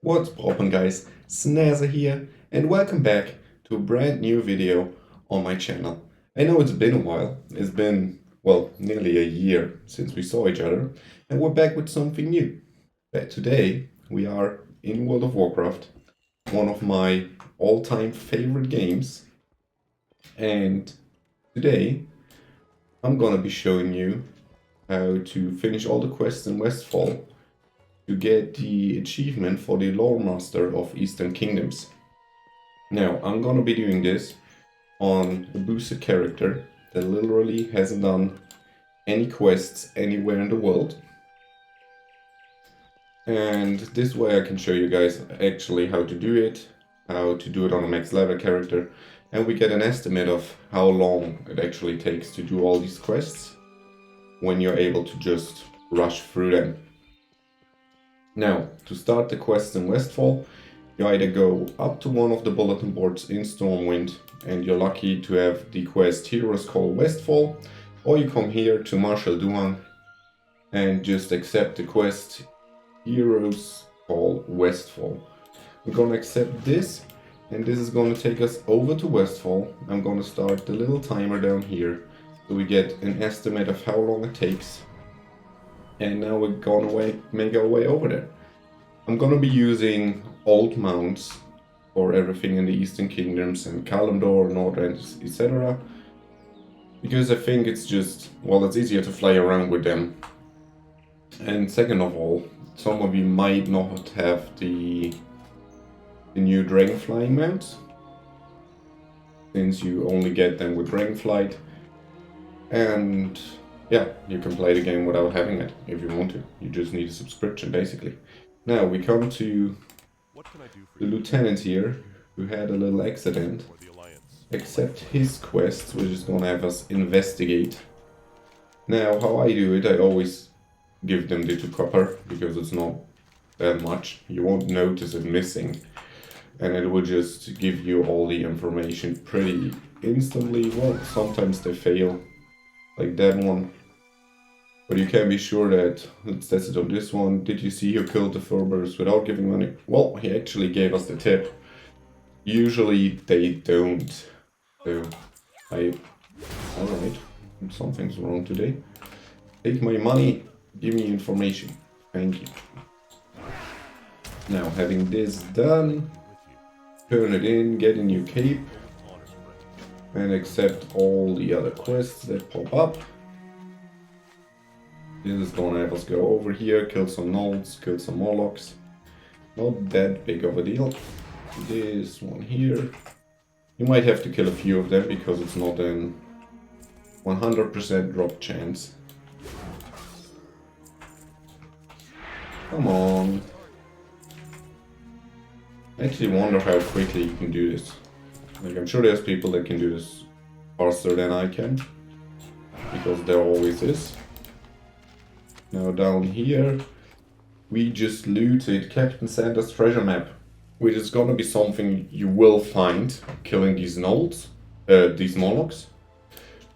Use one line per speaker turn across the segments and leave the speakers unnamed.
What's poppin', guys? Snaser here, and welcome back to a brand new video on my channel. I know it's been a while. It's been, well, nearly a year since we saw each other, and we're back with something new. But today we are in World of Warcraft, one of my all-time favorite games, and today I'm gonna be showing you how to finish all the quests in Westfall to get the achievement for the Lore Master of Eastern Kingdoms. Now, I'm gonna be doing this on a boosted character that literally hasn't done any quests anywhere in the world. And this way I can show you guys actually how to do it on a max level character, and we get an estimate of how long it actually takes to do all these quests when you're able to just rush through them. Now, to start the quest in Westfall, you either go up to one of the bulletin boards in Stormwind, and you're lucky to have the quest Heroes Call Westfall, or you come here to Marshal Duan and just accept the quest Heroes Call Westfall. We're gonna accept this, and this is gonna take us over to Westfall. I'm gonna start the little timer down here, so we get an estimate of how long it takes. And now we're gonna make our way over there. I'm gonna be using old mounts for everything in the Eastern Kingdoms and Kalimdor, Northrend, etc. Because I think it's just, well, it's easier to fly around with them. And second of all, some of you might not have the new Dragon Flying mounts, since you only get them with Dragon Flight. And yeah, you can play the game without having it if you want to. You just need a subscription, basically. Now we come to the lieutenant here, who had a little accident. Accept his quest, which is gonna have us investigate. Now, how I do it, I always give them the 2 copper, because it's not that much. You won't notice it missing, and it will just give you all the information pretty instantly. Well, sometimes they fail, like that one. But you can be sure that it says it on this one. Did you see who killed the Furburst without giving money? Well, he actually gave us the tip. Usually they don't. So, alright, something's wrong today. Take my money, give me information. Thank you. Now, having this done, turn it in, get a new cape, and accept all the other quests that pop up. This is gonna have us go over here, kill some gnolls, kill some Morlocks. Not that big of a deal. This one here. You might have to kill a few of them because it's not an 100% drop chance. Come on. I actually wonder how quickly you can do this. Like, I'm sure there's people that can do this faster than I can, because there always is. Now down here, we just looted Captain Santa's treasure map, which is gonna be something you will find killing these gnolls, these Morlocks.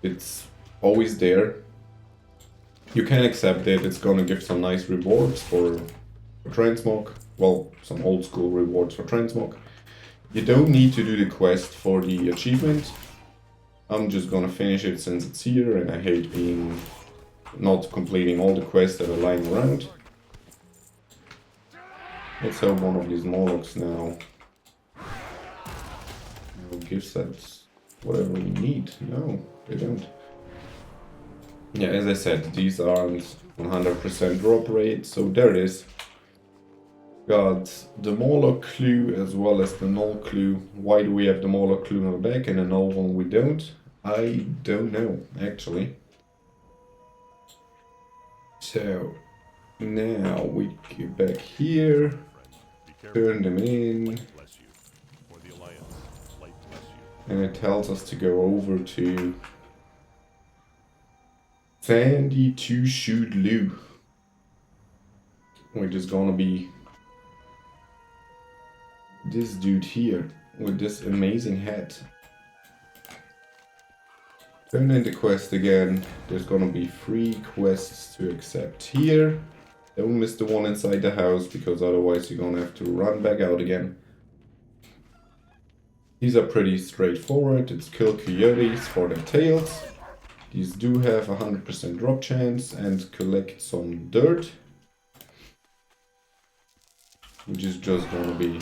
It's always there. You can accept it, it's gonna give some nice rewards for transmog. Well, some old school rewards for transmog. You don't need to do the quest for the achievement. I'm just gonna finish it since it's here, and I hate not completing all the quests that are lying around. Let's have one of these Morlocks now. Gives us whatever we need. No, they don't. Yeah, as I said, these aren't 100% drop rate, so there it is. Got the Morlock clue as well as the Gnoll clue. Why do we have the Morlock clue on the back and the Gnoll one we don't? I don't know, actually. So, now we get back here, turn them in, and it tells us to go over to Sandy to Shoot Lou, which is gonna be this dude here with this amazing hat. Turn in the quest again. There's gonna be 3 quests to accept here. Don't miss the one inside the house, because otherwise you're gonna have to run back out again. These are pretty straightforward. It's kill coyotes for their tails. These do have 100% drop chance, and collect some dirt, which is just gonna be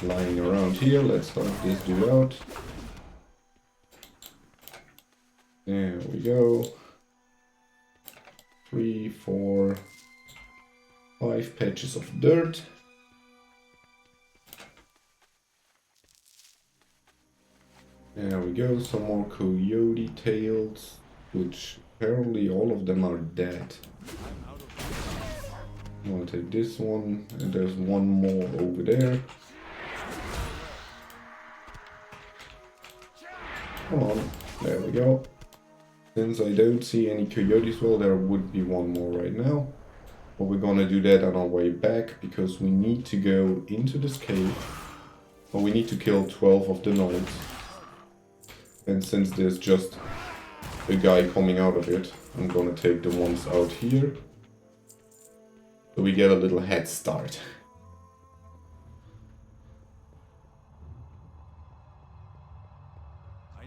lying around here. Let's help this dude out. There we go. 3, 4, 5 patches of dirt. There we go, some more coyote tails, which apparently all of them are dead. I'll take this one, and there's one more over there. Come on, there we go. Since I don't see any coyotes, well, there would be one more right now. But we're gonna do that on our way back, because we need to go into this cave. Well, we need to kill 12 of the gnomes. And since there's just a guy coming out of it, I'm gonna take the ones out here. So we get a little head start.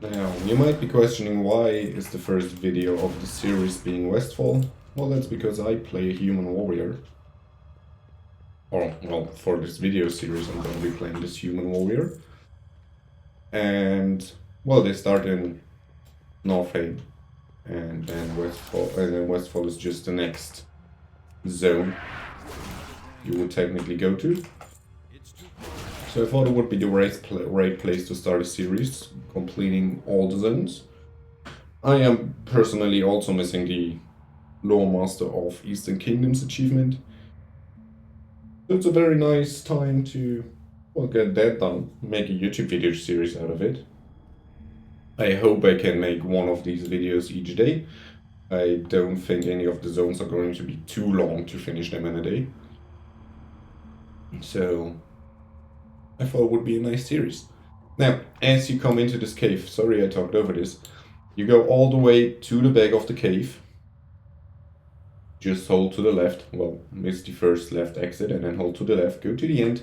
Now, you might be questioning why is the first video of the series being Westfall. Well, that's because I play a human warrior. Or, well, for this video series I'm gonna be playing this human warrior. And, well, they start in Northaim. And then Westfall is just the next zone you would technically go to. So I thought it would be the right place to start a series, completing all the zones. I am personally also missing the Lore Master of Eastern Kingdoms achievement. So it's a very nice time to, well, get that done, make a YouTube video series out of it. I hope I can make one of these videos each day. I don't think any of the zones are going to be too long to finish them in a day. So I thought it would be a nice series. Now, as you come into this cave, sorry I talked over this, you go all the way to the back of the cave. Just hold to the left, well, miss the first left exit, and then hold to the left, go to the end.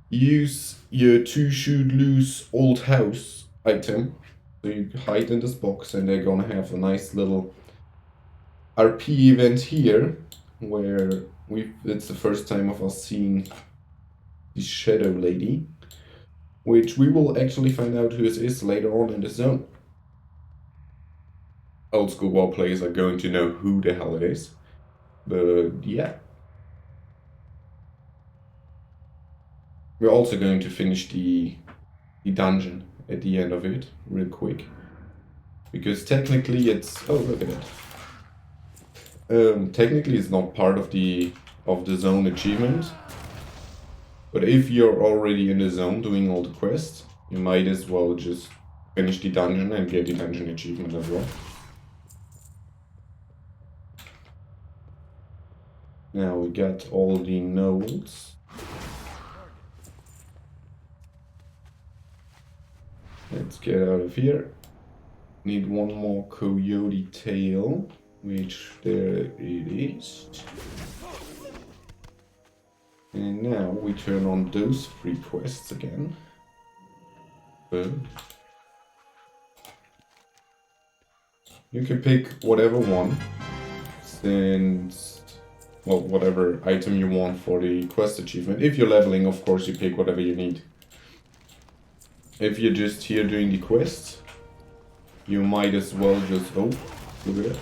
Use your 2 shoot loose old house item. So you hide in this box, and they're gonna have a nice little RP event here, where it's the first time of us seeing the Shadow Lady, which we will actually find out who it is later on in the zone. Old school WoW players are going to know who the hell it is, but yeah. We're also going to finish the dungeon at the end of it real quick, because technically it's, oh look at it. Technically it's not part of the zone achievement, but if you're already in the zone doing all the quests, you might as well just finish the dungeon and get the dungeon achievement as well. Now we got all the nodes. Let's get out of here. Need one more coyote tail, which there it is. And now we turn on those 3 quests again. Boom. You can pick whatever one, since, well, whatever item you want for the quest achievement. If you're leveling, of course, you pick whatever you need. If you're just here doing the quests, you might as well just, oh, look at that.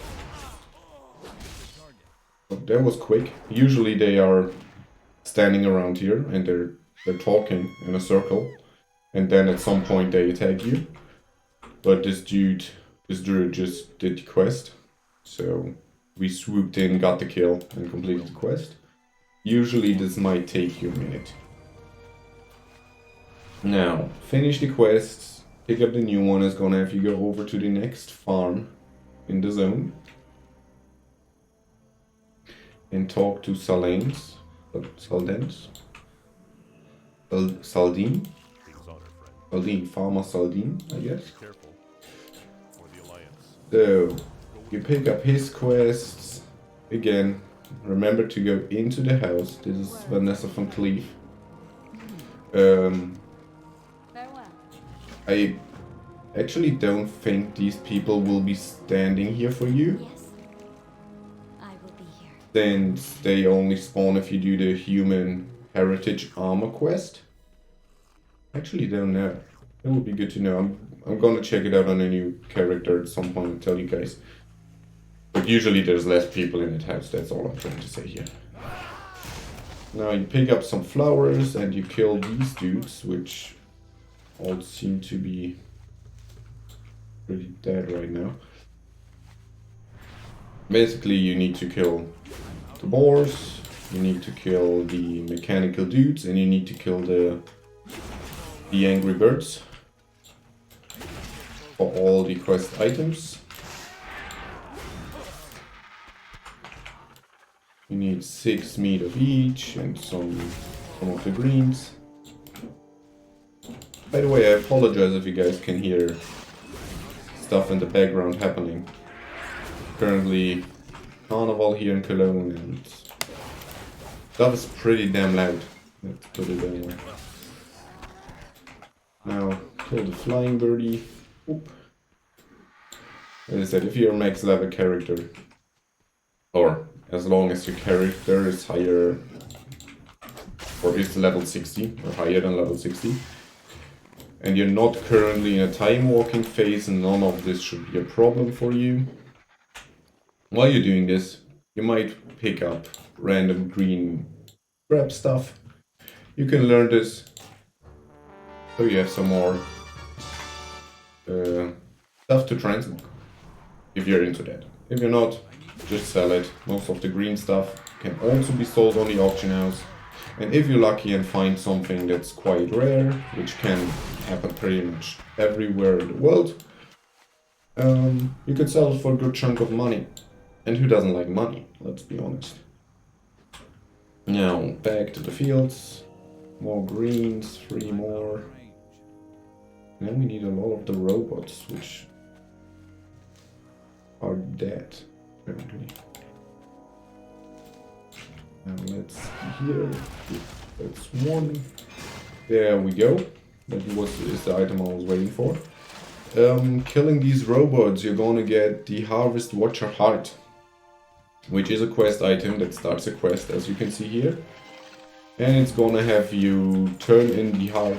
Oh, that was quick. Usually they are standing around here and they're talking in a circle, and then at some point they attack you. But this druid just did the quest, so we swooped in, got the kill, and completed the quest. Usually this might take you a minute. Now, finish the quests, pick up the new one. Is gonna have you go over to the next farm in the zone and talk to Saldine, Farmer Saldine, I guess. So, you pick up his quests, again, remember to go into the house. This is Vanessa von Cleef. I actually don't think these people will be standing here for you.
Yes, I will be here.
Since they only spawn if you do the human heritage armor quest. Actually don't know. That would be good to know. I'm gonna check it out on a new character at some point and tell you guys. But usually there's less people in that house, that's all I'm trying to say here. Now you pick up some flowers and you kill these dudes, which all seem to be pretty dead right now. Basically you need to kill the boars, you need to kill the mechanical dudes, and you need to kill the angry birds for all the quest items. You need 6 meat of each and some of the greens. By the way, I apologize if you guys can hear stuff in the background happening. Currently carnival here in Cologne and stuff is pretty damn loud. Let's put it anyway. Now kill the flying birdie. Oop. As I said, if you're a max level character, or as long as your character is higher, or is level 60, or higher than level 60, and you're not currently in a time walking phase, and none of this should be a problem for you. While you're doing this, you might pick up random green grab stuff. You can learn this, so you have some more stuff to transmog, if you're into that. If you're not, just sell it. Most of the green stuff can also be sold on the auction house. And if you're lucky and find something that's quite rare, which can happen pretty much everywhere in the world, you could sell it for a good chunk of money. And who doesn't like money? Let's be honest. Now, back to the fields. More greens, 3 more. Now we need a lot of the robots, which are dead, apparently. Now let's see here. That's 1. There we go. That is the item I was waiting for. Killing these robots, you're gonna get the Harvest Watcher Heart, which is a quest item that starts a quest, as you can see here. And it's gonna have you turn in the heart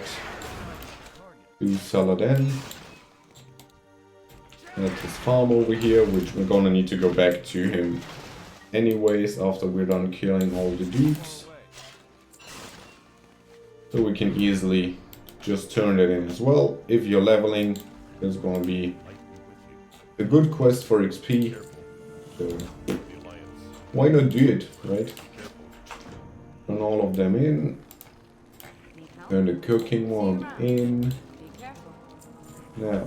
to Saladin at his farm over here, which we're gonna need to go back to him anyways after we're done killing all the dudes. So we can easily just turn it in as well. If you're leveling, there's gonna be a good quest for XP. So why not do it, right? Turn all of them in. Turn the cooking one in. Now,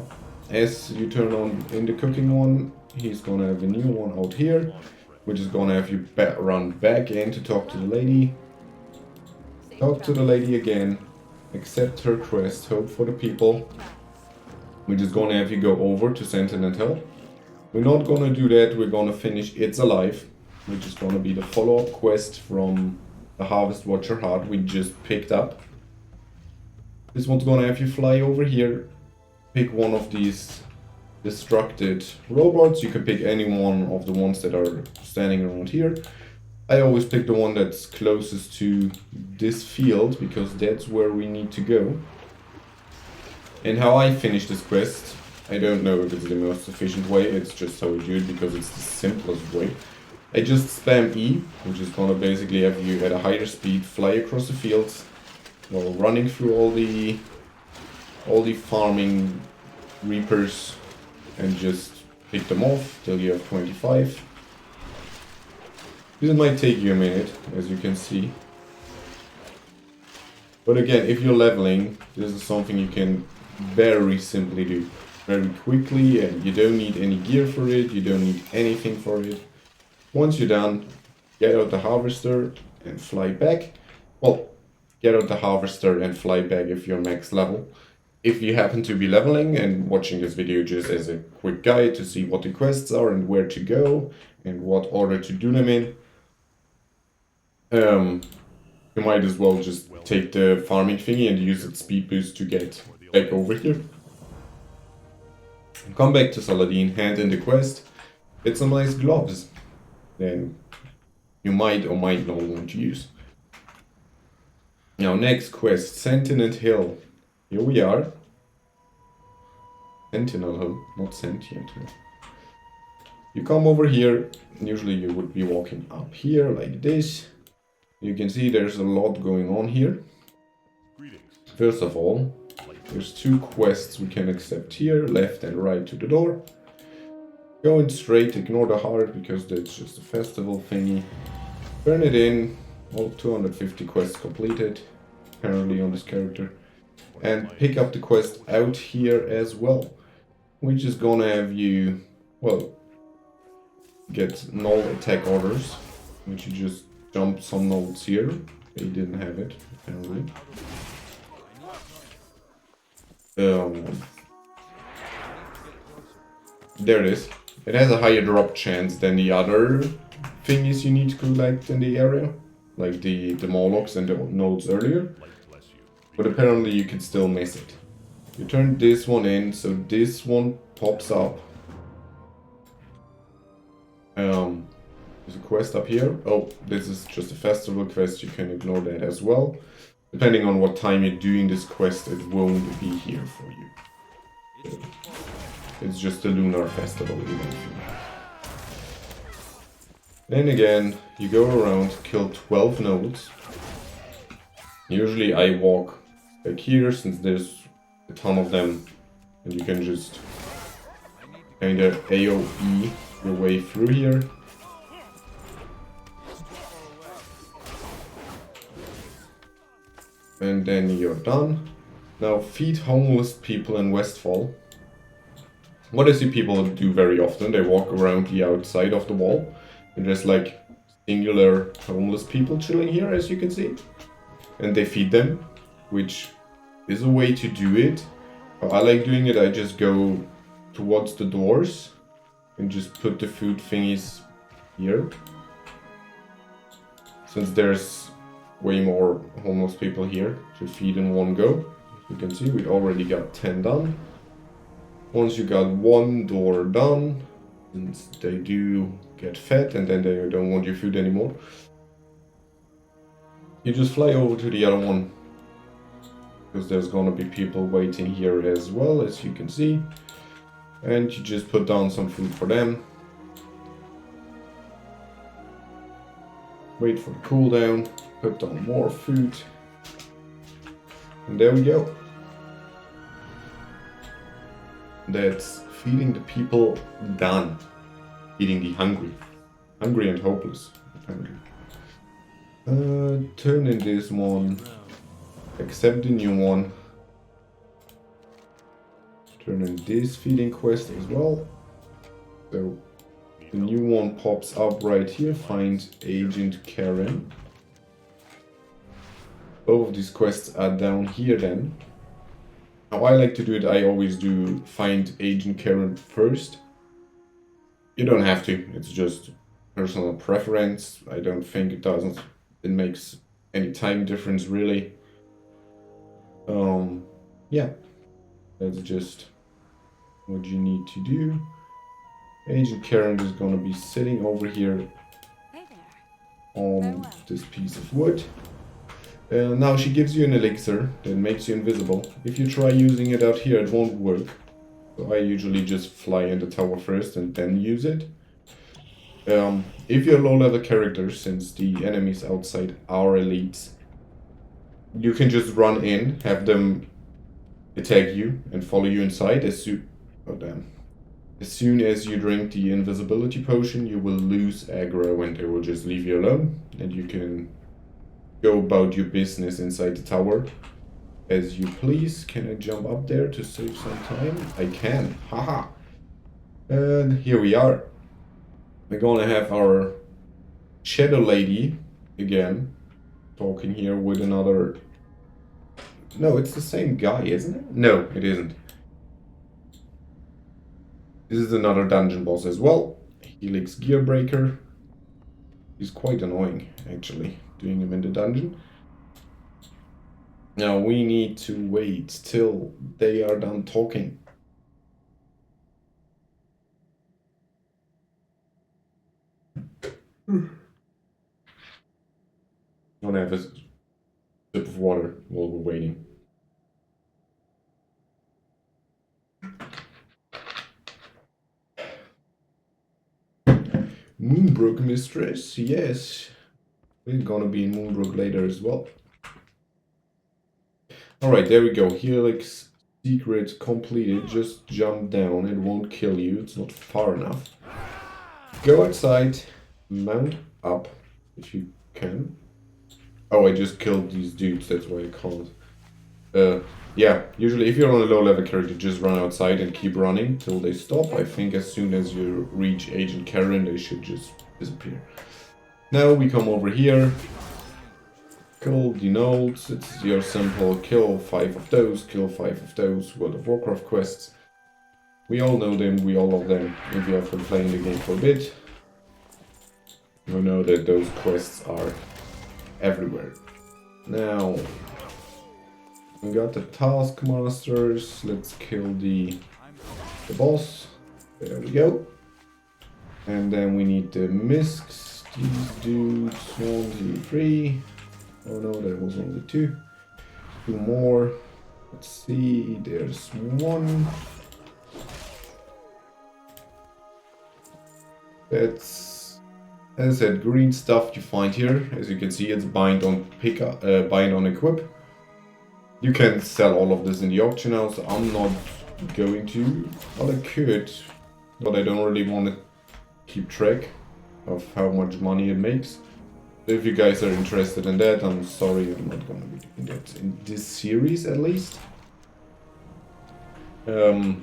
as you turn on in the cooking one, he's gonna have a new one out here, which is gonna have you run back in to talk to the lady. Talk to the lady again. Accept her quest, hope for the people. Which is gonna have you go over to Sentinel Hill. We're not gonna do that, we're gonna finish It's Alive, which is gonna be the follow-up quest from the Harvest Watcher Heart we just picked up. This one's gonna have you fly over here, pick one of these destructed robots. You can pick any one of the ones that are standing around here. I always pick the one that's closest to this field, because that's where we need to go. And how I finish this quest, I don't know if it's the most efficient way, it's just how I do it because it's the simplest way. I just spam E, which is gonna basically have you at a higher speed fly across the fields while running through all the farming reapers and just pick them off till you have 25. This might take you a minute, as you can see. But again, if you're leveling, this is something you can very simply do. Very quickly, and you don't need any gear for it, you don't need anything for it. Once you're done, get out the harvester and fly back. Well, get out the harvester and fly back if you're max level. If you happen to be leveling and watching this video just as a quick guide to see what the quests are and where to go and what order to do them in, You might as well just take the farming thingy and use its speed boost to get back over here. Come back to Saladin, hand in the quest, get some nice gloves. Then you might or might not want to use. Now next quest, Sentinel Hill. Here we are. Sentinel Hill, not Sentient Hill. You come over here, usually you would be walking up here like this. You can see there's a lot going on here. First of all, there's 2 quests we can accept here, left and right to the door. Going straight, ignore the heart because that's just a festival thingy. Turn it in, all 250 quests completed, apparently on this character. And pick up the quest out here as well, which is gonna have you, well, get null attack orders, which you just jump some nodes here. They didn't have it, apparently. There it is. It has a higher drop chance than the other thingies you need to collect in the area, like the Molochs and the nodes earlier. But apparently you can still miss it. You turn this one in, so this one pops up. There's a quest up here. Oh, this is just a festival quest, you can ignore that as well. Depending on what time you're doing this quest, it won't be here for you. It's just a lunar festival event. Then again, you go around, kill 12 nodes. Usually I walk back here, since there's a ton of them, and you can just kind of AoE your way through here. And then you're done. Now feed homeless people in Westfall. What I see people do very often, they walk around the outside of the wall. And there's like singular homeless people chilling here, as you can see. And they feed them, which is a way to do it. How I like doing it, I just go towards the doors and just put the food thingies here. Since there's way more homeless people here to feed in one go. You can see we already got 10 done. Once you got 1 door done, since they do get fed and then they don't want your food anymore, you just fly over to the other one, because there's gonna be people waiting here as well, as you can see, and you just put down some food for them. Wait for the cooldown, put down more food, and there we go. That's feeding the people done. Feeding the hungry. Hungry and hopeless, apparently. Turn in this one. Accept the new one. Turn in this feeding quest as well. So the new one pops up right here. Find Agent Karen. Both of these quests are down here then. How I like to do it, I always do find Agent Karen first. You don't have to, it's just personal preference. I don't think it makes any time difference really. Yeah, that's just what you need to do. Agent Karen is gonna be sitting over here on this piece of wood. Now she gives you an elixir that makes you invisible. If you try using it out here, it won't work. So I usually just fly in the tower first and then use it. If you're a low-level character, since the enemies outside are elites, you can just run in, have them attack you, and follow you inside. As soon as you drink the invisibility potion, you will lose aggro and they will just leave you alone, and you can go about your business inside the tower as you please. Can I jump up there to save some time? I can. Haha. And here we are. We're gonna have our Shadow Lady again talking here with another. No, it's the same guy, isn't it? No, it isn't. This is another dungeon boss as well. Helix Gearbreaker. He's quite annoying, actually. doing them in the dungeon. Now we need to wait till they are done talking. Wanna have a sip of water while we're waiting. Moonbrook Mistress, yes. We're gonna be in Moonbrook later as well. Alright, there we go. Helix secret completed. Just jump down, it won't kill you, it's not far enough. Go outside, mount up if you can. Oh, I just killed these dudes, that's why I can't. Yeah, usually if you're on a low level character, just run outside and keep running till they stop. I think as soon as you reach Agent Karen, they should just disappear. Now we come over here. Kill the nodes, it's your simple kill 5 of those, kill 5 of those World of Warcraft quests. We all know them, we all love them. If you have been playing the game for a bit, you know that those quests are everywhere. Now, we got the Taskmasters, let's kill the boss. There we go. And then we need the Misks, these dudes, 1, 2, 3. Oh no, there was only 2. 2 more. Let's see, there's 1. That's, as I said, green stuff you find here. As you can see, it's bind on pick up, bind on equip. You can sell all of this in the auction house. I'm not going to, but I could, but I don't really want to keep track of how much money it makes. If you guys are interested in that, I'm sorry, I'm not going to be doing that in this series at least. I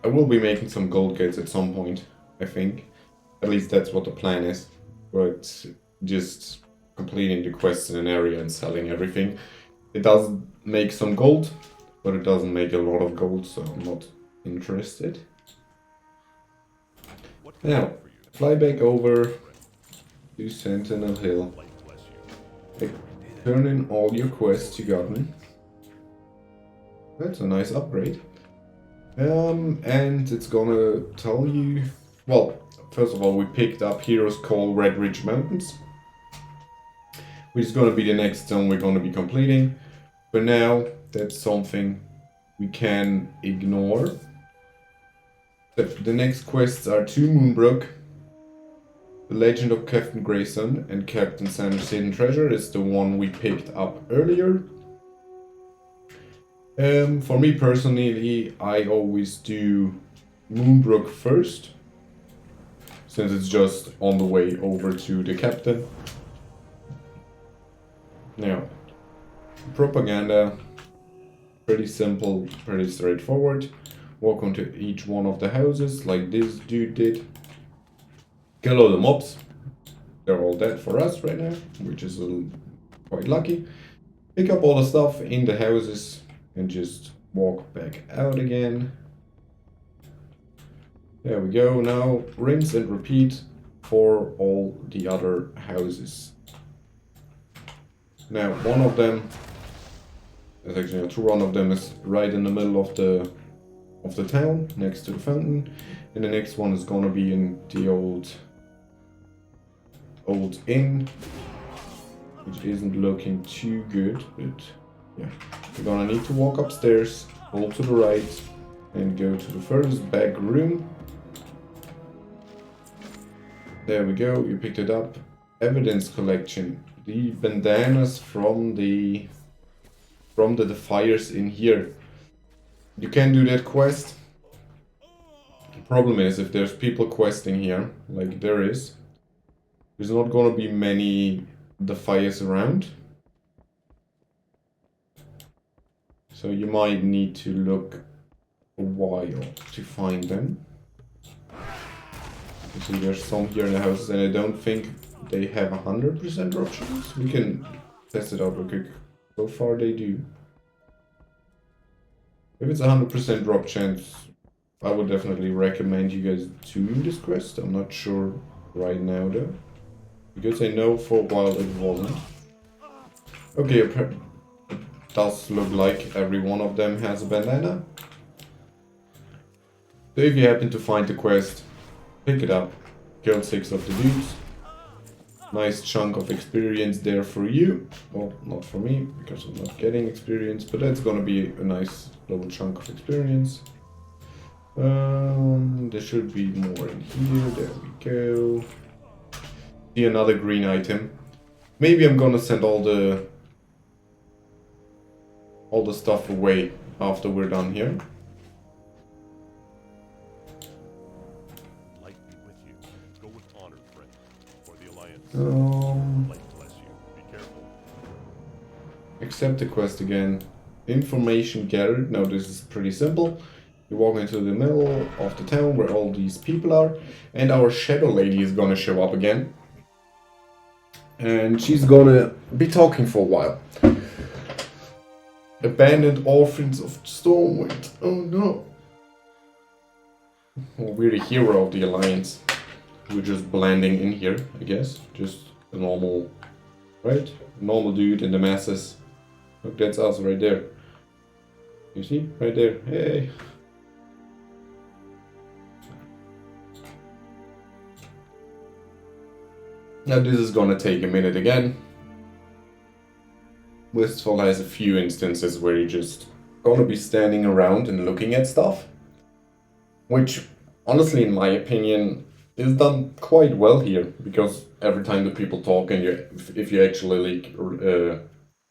will be making some gold gates at some point, I think. At least that's what the plan is. But just completing the quests in an area and selling everything. It does make some gold, but it doesn't make a lot of gold, so I'm not interested. Now, fly back over to Sentinel Hill. Turn in all your quests you gotten. That's a nice upgrade. And it's gonna tell you... Well, first of all, we picked up Heroes Call Red Ridge Mountains, which is gonna be the next zone we're gonna be completing. For now, that's something we can ignore. The next quests are to Moonbrook. The Legend of Captain Grayson and Captain Sanders' Hidden Treasure is the one we picked up earlier. For me personally, I always do Moonbrook first, since it's just on the way over to the captain. Now, propaganda, pretty simple, pretty straightforward. Walk onto each one of the houses like this dude did. Kill all the mobs. They're all dead for us right now, which is quite lucky. Pick up all the stuff in the houses and just walk back out again. There we go. Now rinse and repeat for all the other houses. Now one of them, there's actually one of them is right in the middle of the town, next to the fountain, and the next one is gonna be in the old inn, which isn't looking too good, but yeah. You're gonna need to walk upstairs, hold to the right, and go to the furthest back room. There we go, you picked it up. Evidence collection. The bandanas from the fires in here. You can do that quest. The problem is, if there's people questing here, like there is, there's not gonna be many defiers around. So you might need to look a while to find them. You see there's some here in the houses, and I don't think they have 100% drop chance. We can test it out real quick. So far they do. If it's 100% drop chance, I would definitely recommend you guys doing this quest. I'm not sure right now though. Because I know for a while it wasn't. Okay, it does look like every one of them has a bandana. So if you happen to find the quest, pick it up. Kill 6 of the dudes. Nice chunk of experience there for you. Well, not for me, because I'm not getting experience, but that's gonna be a nice little chunk of experience. There should be more in here. There we go. See another green item. Maybe I'm gonna send all the stuff away after we're done here.
Light be with you. Go with honor, friend. For the Alliance. Light bless you. Be careful.
Accept the quest again. Information gathered. Now this is pretty simple. You walk into the middle of the town where all these people are, and our shadow lady is gonna show up again. And she's gonna be talking for a while. Abandoned orphans of Stormwind. Oh no. Well, we're the hero of the Alliance. We're just blending in here, I guess. Just a normal, right? Normal dude in the masses. Look, that's us right there. You see? Right there. Hey. Now this is gonna take a minute again. Westfall has a few instances where you're just gonna be standing around and looking at stuff. Which, honestly, in my opinion, is done quite well here. Because every time the people talk and if you actually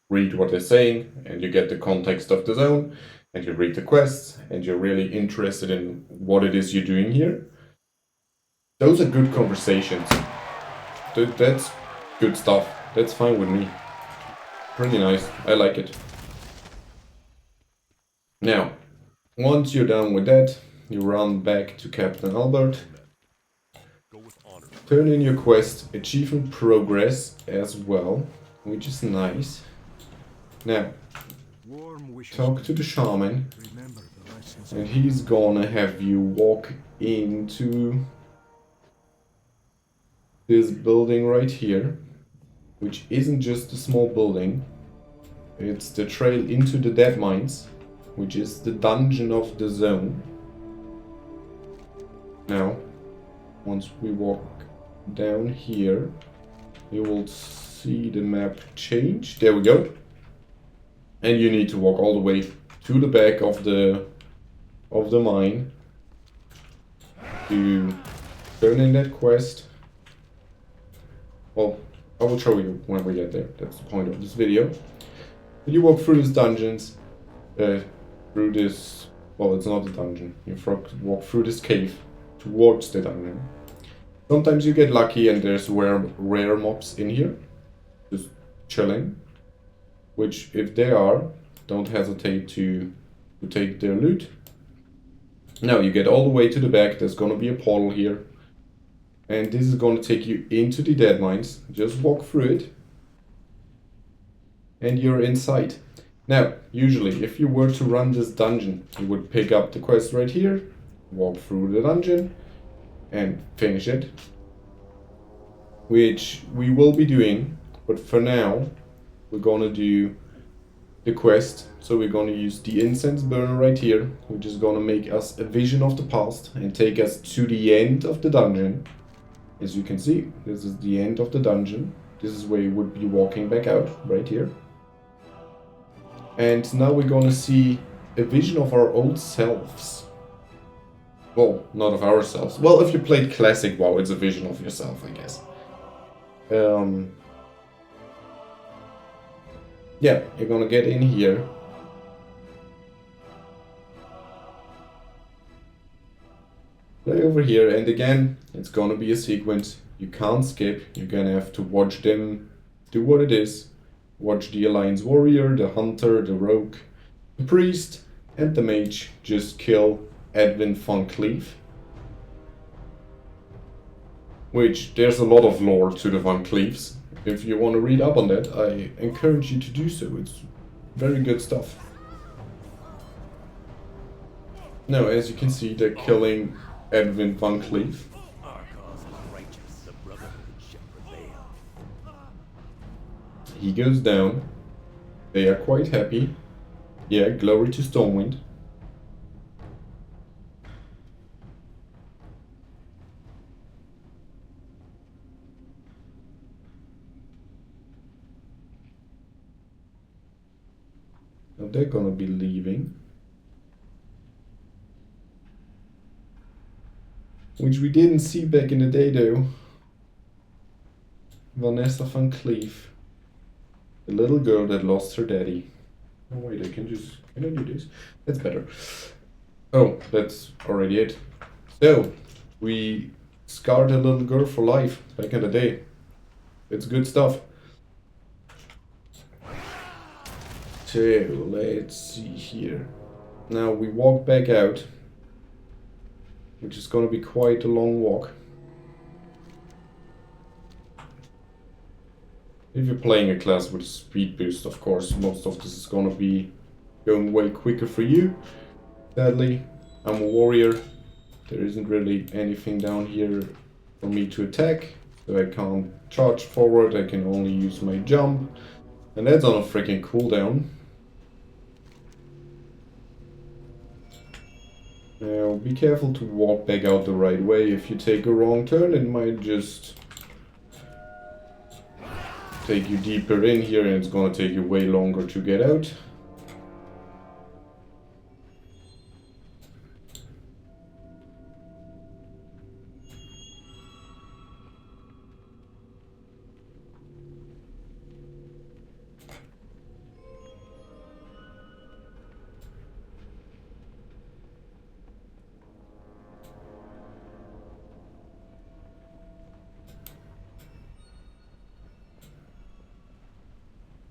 read what they're saying and you get the context of the zone and you read the quests and you're really interested in what it is you're doing here, those are good conversations. That's good stuff. That's fine with me. Pretty nice. I like it. Now, once you're done with that, you run back to Captain Albert.
Go with honor.
Turn in your quest, achievement progress as well, which is nice. Now, talk to the shaman, and he's gonna have you walk into this building right here, which isn't just a small building. It's the trail into the Dead Mines, which is the dungeon of the zone. Now, once we walk down here, you will see the map change. There we go. And you need to walk all the way to the back of the mine to turn in that quest. Well, I will show you when we get there. That's the point of this video. You walk through these dungeons, through this... Well, it's not a dungeon. You walk through this cave towards the dungeon. Sometimes you get lucky and there's rare mobs in here, just chilling. Which, if they are, don't hesitate to take their loot. Now, you get all the way to the back. There's gonna be a portal here. And this is going to take you into the Dead Mines. Just walk through it. And you're inside. Now, usually, if you were to run this dungeon, you would pick up the quest right here, walk through the dungeon, and finish it. Which we will be doing, but for now, we're going to do the quest. So we're going to use the incense burner right here, which is going to make us a vision of the past and take us to the end of the dungeon. As you can see, this is the end of the dungeon. This is where you would be walking back out, right here. And now we're gonna see a vision of our old selves. Well, not of ourselves. Well, if you played classic WoW, it's a vision of yourself, I guess. Yeah, you're gonna get in here. Play over here, and again, it's gonna be a sequence. You can't skip. You're gonna have to watch them do what it is. Watch the Alliance Warrior, the Hunter, the Rogue, the Priest, and the Mage just kill Edwin Van Cleef. Which, there's a lot of lore to the Van Cleefs. If you want to read up on that, I encourage you to do so. It's very good stuff. Now, as you can see, they're killing Edwin Van Cleef.
Our cause is righteous. The brotherhood shall prevail.
He goes down. They are quite happy. Yeah, glory to Stormwind. Now they're gonna be leaving. Which we didn't see back in the day though. Vanessa Van Cleef. The little girl that lost her daddy. Oh wait, can I do this? That's better. Oh, that's already it. So, we scarred a little girl for life back in the day. It's good stuff. So, let's see here. Now we walk back out, which is gonna be quite a long walk. If you're playing a class with a speed boost, of course, most of this is gonna be going way quicker for you. Sadly, I'm a warrior. There isn't really anything down here for me to attack, so I can't charge forward. I can only use my jump, and that's on a freaking cooldown. Now, be careful to walk back out the right way. If you take a wrong turn, it might just take you deeper in here, and it's gonna take you way longer to get out.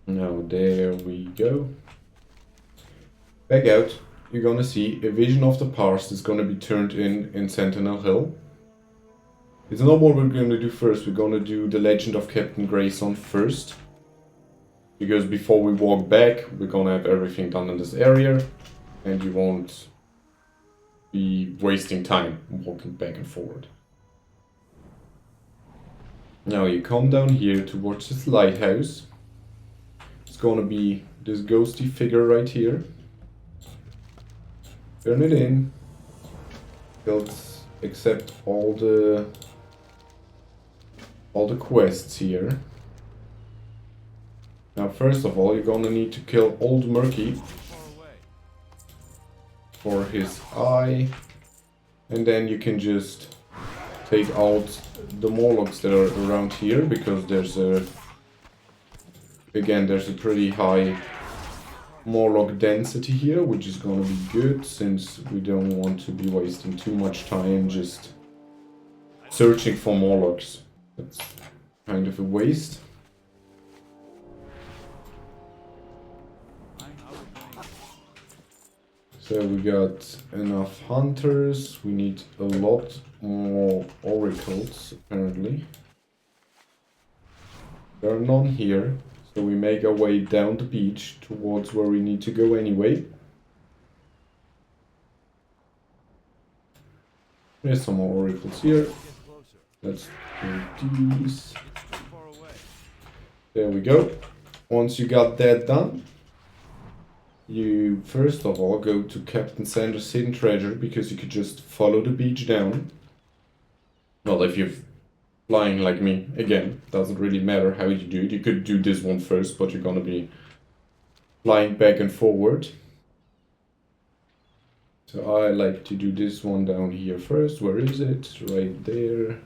Now there we go. Back out, you're gonna see a vision of the past is gonna be turned in Sentinel Hill. It's not what we're gonna do first. We're gonna do the Legend of Captain Grayson first. Because before we walk back, we're gonna have everything done in this area, and you won't be wasting time walking back and forward. Now you come down here towards this lighthouse. It's gonna be this ghosty figure right here. Turn it in. Let's accept all the quests here. Now first of all, you're gonna need to kill Old Murky for his eye, and then you can just take out the Morlocks that are around here, because there's a pretty high Morlock density here, which is gonna be good, since we don't want to be wasting too much time just searching for Morlocks. That's kind of a waste. So we got enough hunters, we need a lot more oracles apparently. There are none here, so we make our way down the beach towards where we need to go anyway. There's some more oracles here. Let's do these. There we go. Once you got that done, you first of all go to Captain Sanders' hidden treasure, because you could just follow the beach down. Well, if you're flying like me, again, doesn't really matter how you do it. You could do this one first, but you're gonna be flying back and forward. So I like to do this one down here first. Where is it? Right there.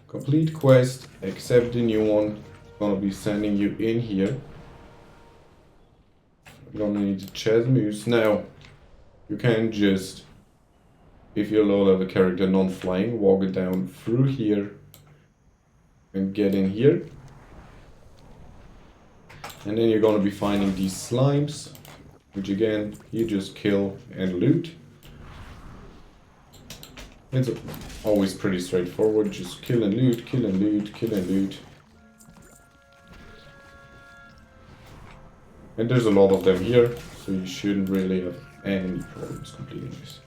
Complete quest, accept the new one. Gonna be sending you in here. You're gonna need to chest moves. Now, you can just, if you're a low level character non-flying, walk it down through here and get in here. And then you're gonna be finding these slimes, which again, you just kill and loot. It's always pretty straightforward, just kill and loot, kill and loot, kill and loot. And there's a lot of them here, so you shouldn't really have any problems completing this.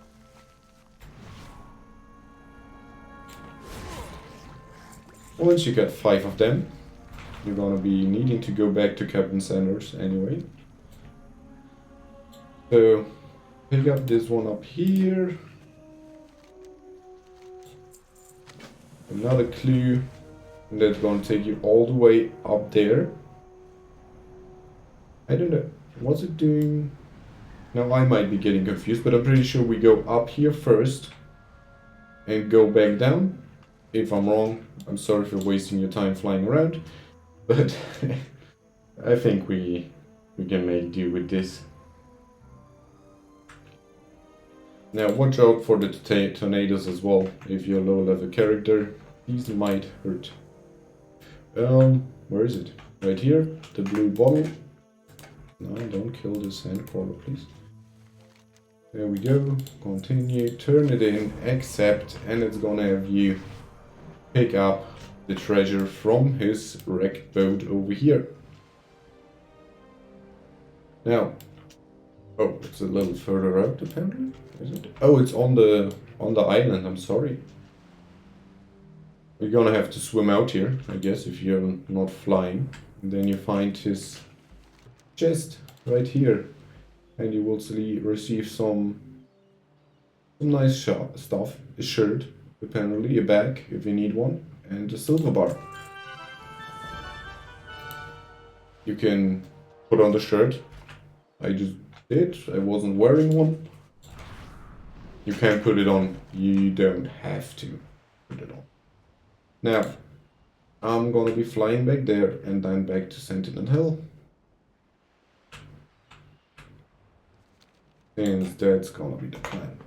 Once you get 5 of them, you're gonna be needing to go back to Captain Sanders anyway. So, pick up this one up here. Another clue. And that's gonna take you all the way up there. I don't know. What's it doing? Now I might be getting confused, but I'm pretty sure we go up here first and go back down. If I'm wrong, I'm sorry for wasting your time flying around, but I think we can make do with this. Now watch out for the tornadoes as well. If you're a low level character, these might hurt. Where is it? Right here, the blue bottle. No, don't kill this sandcrawler, please. There we go. Continue, turn it in, accept, and it's gonna have you pick up the treasure from his wrecked boat over here. Now, oh, it's a little further out apparently. Is it? Oh, it's on the island. I'm sorry. We're gonna have to swim out here, I guess, if you're not flying. And then you find his chest right here, and you will receive some nice stuff. A shirt, apparently, a bag if you need one, and a silver bar. You can put on the shirt. I just did. I wasn't wearing one. You can put it on. You don't have to put it on. Now, I'm gonna be flying back there and then back to Sentinel Hill. Since that's gonna be the plan.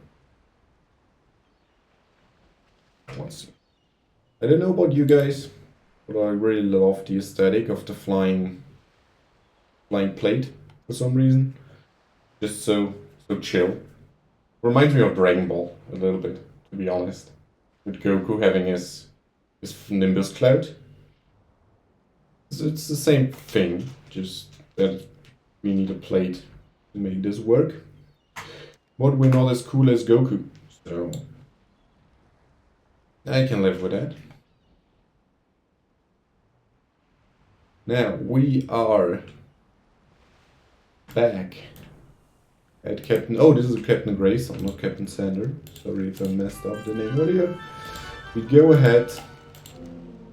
Let's see. I don't know about you guys, but I really love the aesthetic of the flying plate for some reason. Just so chill. Reminds me of Dragon Ball a little bit, to be honest. With Goku having his Nimbus cloud. It's the same thing, just that we need a plate to make this work. But we're not as cool as Goku, so I can live with that. Now we are back at Captain. Oh, this is Captain Grace, not Captain Sander. Sorry if I messed up the name earlier. We go ahead.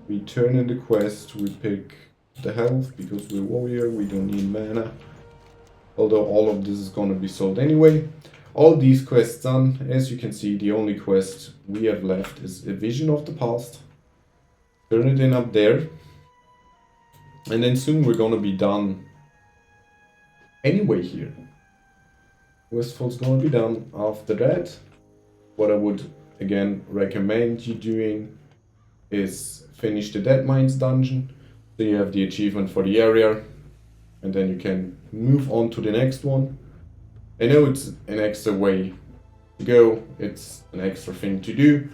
We turn in the quest. We pick the health because we're warrior. We don't need mana. Although all of this is gonna be sold anyway. All these quests done. As you can see, the only quest we have left is a vision of the past. Turn it in up there. And then soon we're gonna be done anyway here. Westfall's gonna be done after that. What I would again recommend you doing is finish the Dead Mines dungeon. So you have the achievement for the area. And then you can move on to the next one. I know it's an extra way to go, it's an extra thing to do,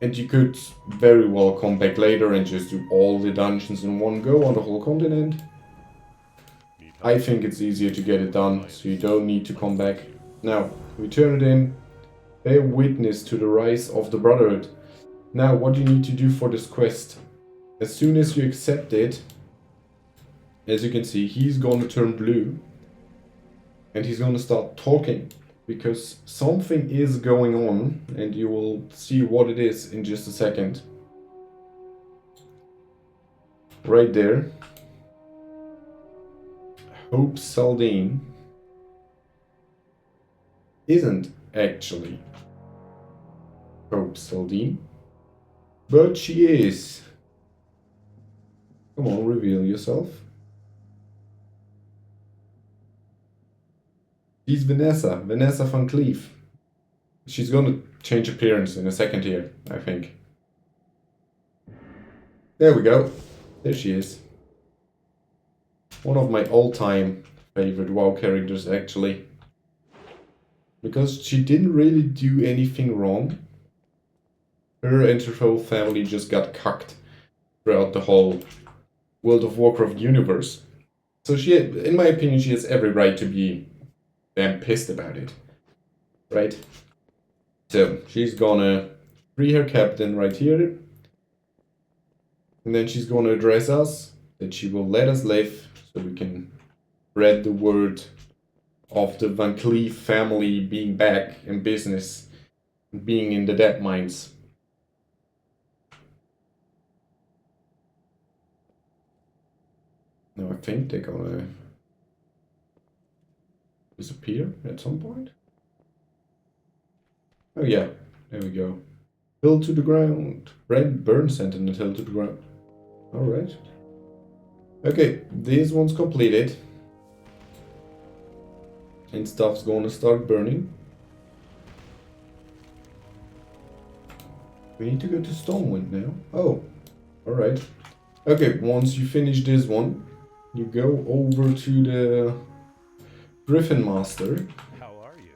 and you could very well come back later and just do all the dungeons in one go on the whole continent. I think it's easier to get it done, so you don't need to come back. Now, we turn it in, bear witness to the rise of the Brotherhood. Now, what do you need to do for this quest? As soon as you accept it, as you can see, he's gonna turn blue. And he's gonna start talking. Because something is going on. And you will see what it is in just a second. Right there. Hope Saldane isn't actually Hope Saldane. But she is. Come on, reveal yourself. She's Vanessa Van Cleef. She's gonna change appearance in a second here, I think. There we go. There she is. One of my all-time favorite WoW characters, actually. Because she didn't really do anything wrong. Her and her whole family just got cucked throughout the whole World of Warcraft universe. So she, in my opinion, she has every right to be damn pissed about it, right? So she's gonna free her captain right here. And then she's going to address us, that she will let us live so we can spread the word of the Van Cleef family being back in business, being in the dead mines. Now I think they're gonna disappear at some point. Oh yeah, there we go. Hill to the ground. Burn Sentinel hill to the ground. Alright. Okay, this one's completed. And stuff's gonna start burning. We need to go to Stormwind now. Oh, alright. Okay, once you finish this one, you go over to the Griffin Master.
How are you?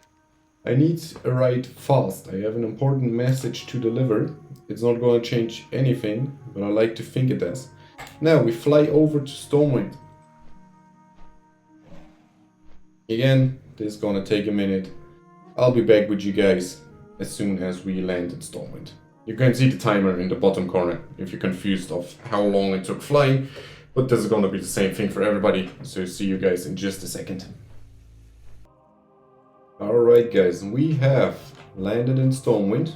I need a ride fast. I have an important message to deliver. It's not going to change anything, but I like to think it does. Now we fly over to Stormwind. Again, this is going to take a minute. I'll be back with you guys as soon as we land at Stormwind. You can see the timer in the bottom corner if you're confused of how long it took flying, but this is going to be the same thing for everybody. So see you guys in just a second. Alright guys, we have landed in Stormwind.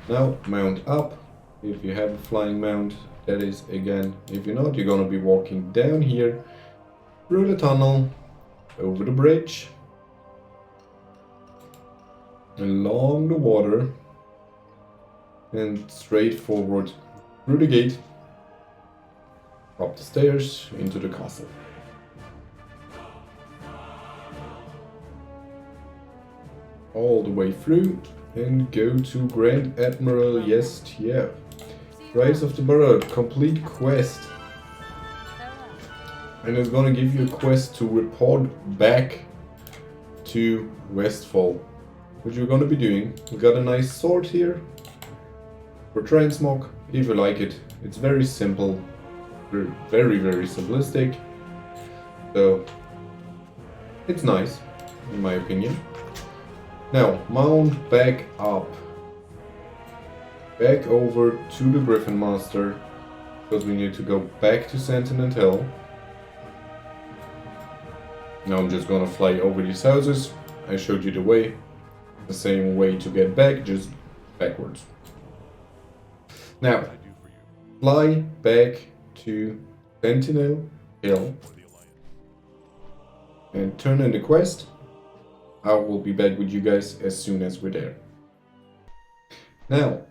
Now mount up, if you have a flying mount, that is again. If you're not, you're gonna be walking down here, through the tunnel, over the bridge, along the water, and straight forward through the gate, up the stairs, into the castle. All the way through and go to Grand Admiral Yestia. Rise of the Barad, complete quest. And it's gonna give you a quest to report back to Westfall, which you're gonna be doing. We got a nice sword here for transmog, if you like it. It's very simple, very simplistic. So it's nice, in my opinion. Now, mount back up. Back over to the Griffin Master, because we need to go back to Sentinel Hill. Now I'm just gonna fly over these houses. I showed you the way. The same way to get back, just backwards. Now, fly back to Sentinel Hill and turn in the quest. I will be back with you guys as soon as we're there. Now,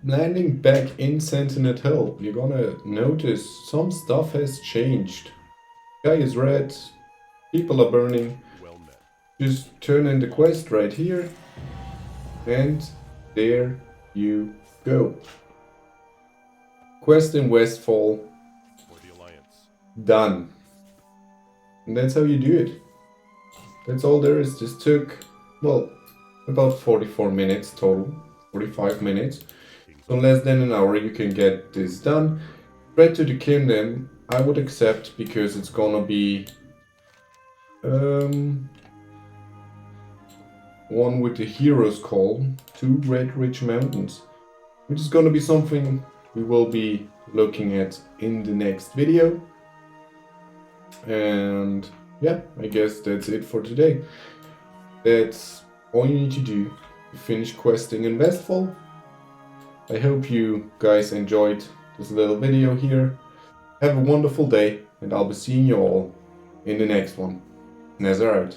landing back in Sentinel Hill, you're gonna notice some stuff has changed. Sky is red, people are burning.
Well met.
Just turn in the quest right here, and there you go. Quest in Westfall
For the Alliance.
done. And that's how you do it. That's all there is. This took, well, about 44 minutes total. 45 minutes. So in less than an hour you can get this done. Threat to the Kingdom I would accept, because it's gonna be one with the Hero's Call, 2 Red Ridge Mountains, which is gonna be something we will be looking at in the next video. And yeah, I guess that's it for today. That's all you need to do to finish questing in Westfall. I hope you guys enjoyed this little video here. Have a wonderful day, and I'll be seeing you all in the next one. Snaser out.